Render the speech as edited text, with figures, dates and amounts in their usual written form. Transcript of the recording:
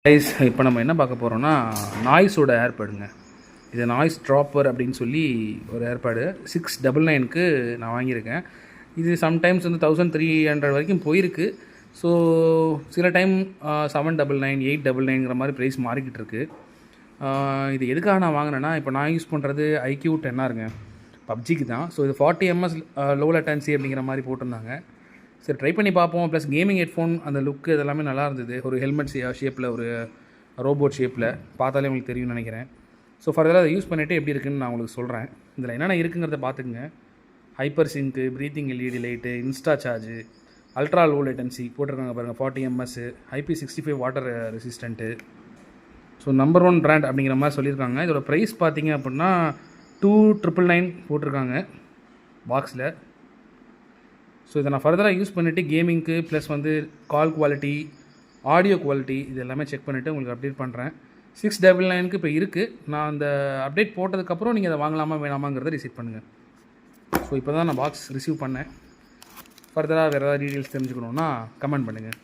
Guys, இப்போ நம்ம என்ன பார்க்க போகிறோம்னா நாய்ஸோட ஏர்பேடுங்க. இது நாய்ஸ் ட்ராப்பர் அப்படின்னு சொல்லி ஒரு ஏர்பேடு 699க்கு நான் வாங்கியிருக்கேன். இது சம்டைம்ஸ் வந்து 1300 வரைக்கும் போயிருக்கு. ஸோ சில டைம் 799 899ங்கிற மாதிரி ப்ரைஸ் மாறிக்கிட்டு இருக்கு. இது எதுக்காக நான் வாங்கினேன்னா, இப்போ நான் யூஸ் பண்ணுறது IQ 10 பப்ஜிக்கு தான். ஸோ இது 40 ms லோ லேட்டன்சி அப்படிங்கிற மாதிரி போட்டிருந்தாங்க. சரி, ட்ரை பண்ணி பார்ப்போம். ப்ளஸ் கேமிங் ஹெட்ஃபோன் அந்த லுக்கு இதெல்லாமே நல்லா இருந்தது. ஒரு ஹெல்மெட் ஷேப்பில், ஒரு ரோபோட் ஷேப்பில் பார்த்தாலே உங்களுக்கு தெரியும்னு நினைக்கிறேன். ஸோ ஃபர்தராக அதை யூஸ் பண்ணிவிட்டு எப்படி இருக்குதுன்னு நான் உங்களுக்கு சொல்கிறேன். இதில் என்னென்ன இருக்குங்கிறத பார்த்துக்குங்க. Hyper sync, breathing LED light, insta charge, ultra low latency போட்டிருக்காங்க பாருங்கள், 40 ms, IP65 water resistant. So number 1 brand அப்படிங்கிற மாதிரி சொல்லியிருக்காங்க. இதோட ப்ரைஸ் பார்த்தீங்க அப்படின்னா 2999 போட்டிருக்காங்க பாக்ஸில். ஸோ இதை நான் ஃபர்தராக யூஸ் பண்ணிவிட்டு கேமிங்க்கு ப்ளஸ் வந்து கால் குவாலிட்டி, ஆடியோ குவாலிட்டி இது எல்லாமே செக் பண்ணிவிட்டு உங்களுக்கு அப்டேட் பண்ணுறேன். 699க்கு இப்போ இருக்குது. நான் அந்த அப்டேட் போட்டதுக்கப்புறம் நீங்கள் அதை வாங்கலாமா வேணாமாங்கிறத டிசைட் பண்ணுங்கள். ஸோ இப்போ தான் நான் பாக்ஸ் ரிசீவ் பண்ணேன். ஃபர்தராக வேறு ஏதாவது டீட்டெயில்ஸ் தெரிஞ்சுக்கணுன்னா கமெண்ட் பண்ணுங்கள்.